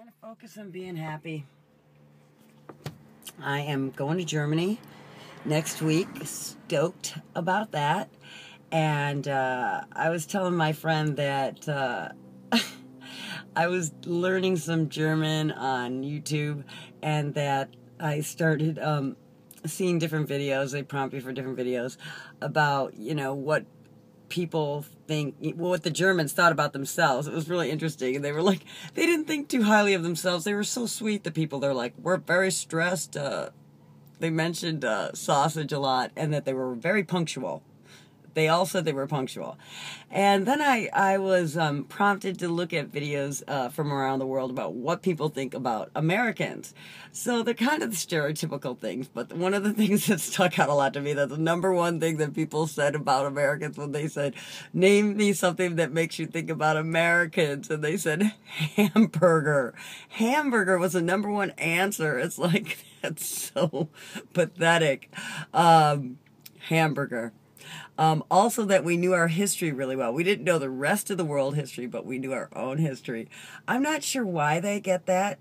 Trying to focus on being happy. I am going to Germany next week. Stoked about that. And I was telling my friend that I was learning some German on YouTube, and that I started seeing different videos. They prompt me for different videos about, what people think, what the Germans thought about themselves. It was really interesting. And they were like, they didn't think too highly of themselves. They were so sweet, the people. They're like, we're very stressed. They mentioned sausage a lot, and that they were very punctual. They all said they were punctual. And then I was prompted to look at videos from around the world about what people think about Americans. So they're kind of the stereotypical things, but one of the things that stuck out a lot to me, that's the number one thing that people said about Americans when they said, name me something that makes you think about Americans. And they said, hamburger. Hamburger was the number one answer. It's like, that's so pathetic. Hamburger. Also that we knew our history really well. We didn't know the rest of the world history, but we knew our own history. I'm not sure why they get that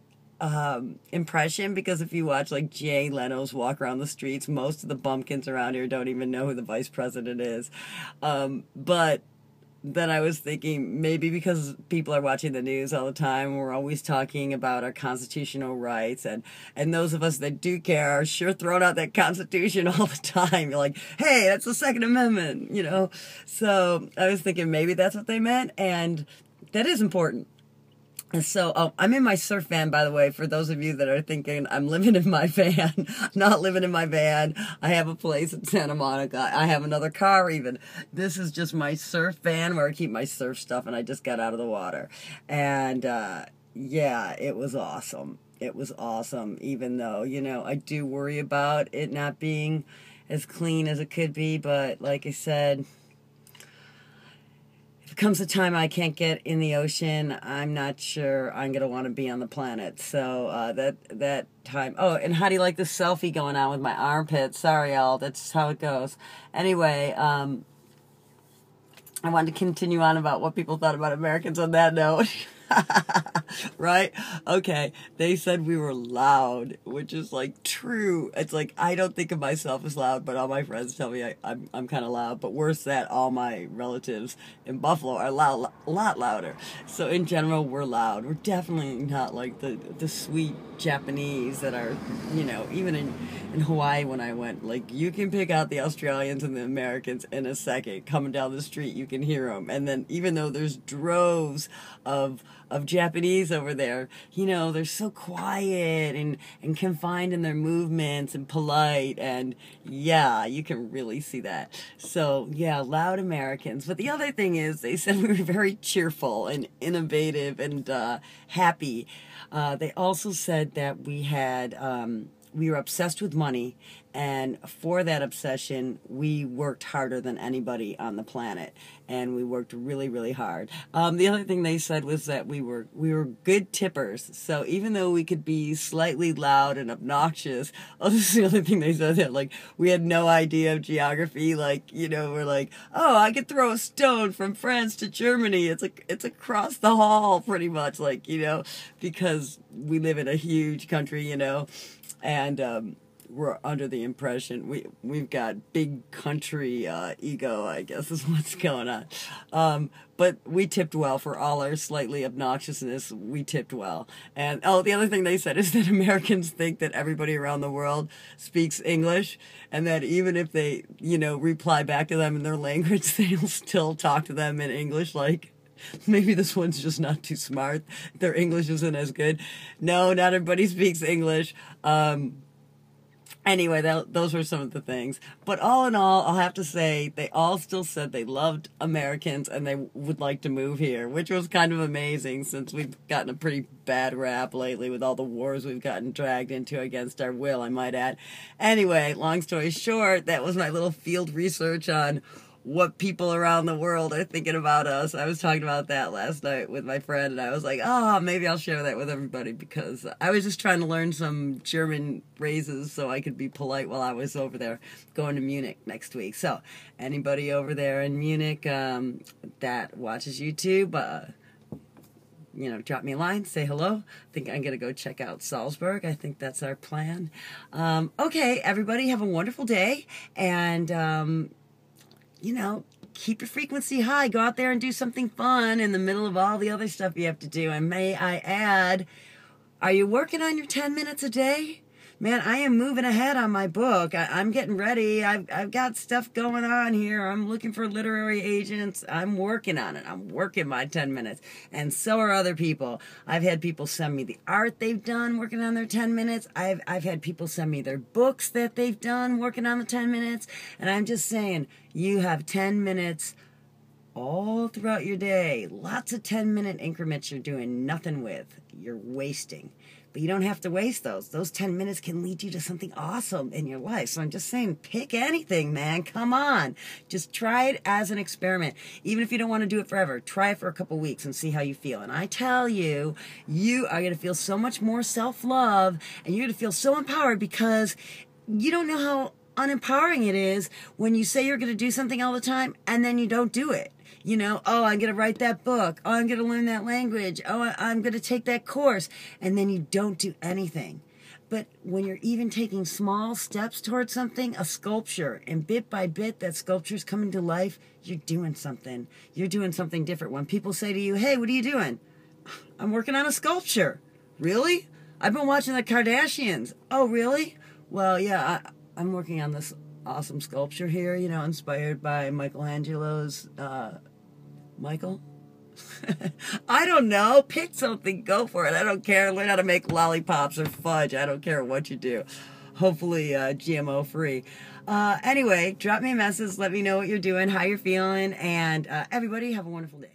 impression, because if you watch like Jay Leno's Walk Around the Streets, most of the bumpkins around here don't even know who the vice president is. But then I was thinking, maybe because people are watching the news all the time, we're always talking about our constitutional rights, and those of us that do care are sure throwing out that Constitution all the time. You're like, hey, that's the Second Amendment, So I was thinking maybe that's what they meant, and that is important. And so, I'm in my surf van, by the way, for those of you that are thinking I'm living in my van. I'm not living in my van. I have a place in Santa Monica. I have another car even. This is just my surf van where I keep my surf stuff, and I just got out of the water. And, yeah, it was awesome. It was awesome, even though, I do worry about it not being as clean as it could be. But like I said, comes a time I can't get in the ocean, I'm not sure I'm going to want to be on the planet. So that time. Oh, and how do you like this selfie going on with my armpit? Sorry, y'all. That's how it goes. Anyway, I wanted to continue on about what people thought about Americans on that note. Right? Okay. They said we were loud, which is like true. It's like, I don't think of myself as loud, but all my friends tell me I'm kind of loud. But worse that all my relatives in Buffalo are a lot louder. So in general, we're loud. We're definitely not like the sweet Japanese that are, even in Hawaii when I went, like, you can pick out the Australians and the Americans in a second. Coming down the street, you can hear them. And then even though there's droves of Japanese over there, they're so quiet and confined in their movements and polite, and yeah, you can really see that. So yeah, loud Americans. But the other thing is, they said we were very cheerful and innovative and happy. They also said that we were obsessed with money, and for that obsession, we worked harder than anybody on the planet, and we worked really, really hard. The other thing they said was that we were good tippers. So even though we could be slightly loud and obnoxious, this is the other thing they said, that like we had no idea of geography. Like, we're like, oh, I could throw a stone from France to Germany. It's across the hall, pretty much, like, because we live in a huge country, and we're under the impression we've got big country ego, I guess is what's going on. But we tipped well for all our slightly obnoxiousness. We tipped well. And the other thing they said is that Americans think that everybody around the world speaks English, and that even if they, reply back to them in their language, they'll still talk to them in English. Like, maybe this one's just not too smart. Their English isn't as good. No, not everybody speaks English. Anyway, those were some of the things. But all in all, I'll have to say, they all still said they loved Americans and they would like to move here, which was kind of amazing, since we've gotten a pretty bad rap lately with all the wars we've gotten dragged into against our will, I might add. Anyway, long story short, that was my little field research on what people around the world are thinking about us. I was talking about that last night with my friend, and I was like, maybe I'll share that with everybody, because I was just trying to learn some German phrases so I could be polite while I was over there going to Munich next week. So anybody over there in Munich that watches YouTube, drop me a line, say hello. I think I'm going to go check out Salzburg. I think that's our plan. Okay, everybody, have a wonderful day. And, keep your frequency high. Go out there and do something fun in the middle of all the other stuff you have to do. And may I add, are you working on your 10 minutes a day? Man, I am moving ahead on my book. I'm getting ready. I've got stuff going on here. I'm looking for literary agents. I'm working on it. I'm working my 10 minutes. And so are other people. I've had people send me the art they've done working on their 10 minutes. I've had people send me their books that they've done working on the 10 minutes. And I'm just saying, you have 10 minutes all throughout your day. Lots of 10-minute increments you're doing nothing with. You're wasting. But you don't have to waste those. Those 10 minutes can lead you to something awesome in your life. So I'm just saying, pick anything, man. Come on. Just try it as an experiment. Even if you don't want to do it forever, try it for a couple weeks and see how you feel. And I tell you, you are going to feel so much more self-love, and you're going to feel so empowered, because you don't know how unempowering it is when you say you're going to do something all the time and then you don't do it. Oh, I'm going to write that book. Oh, I'm going to learn that language. Oh, I'm going to take that course. And then you don't do anything. But when you're even taking small steps towards something, a sculpture, and bit by bit that sculpture's coming to life, you're doing something. You're doing something different. When people say to you, hey, what are you doing? I'm working on a sculpture. Really? I've been watching the Kardashians. Oh, really? Well, yeah, I'm working on this awesome sculpture here, inspired by Michelangelo's, Michael? I don't know. Pick something. Go for it. I don't care. Learn how to make lollipops or fudge. I don't care what you do. Hopefully GMO free. Anyway, drop me a message. Let me know what you're doing, how you're feeling, and everybody have a wonderful day.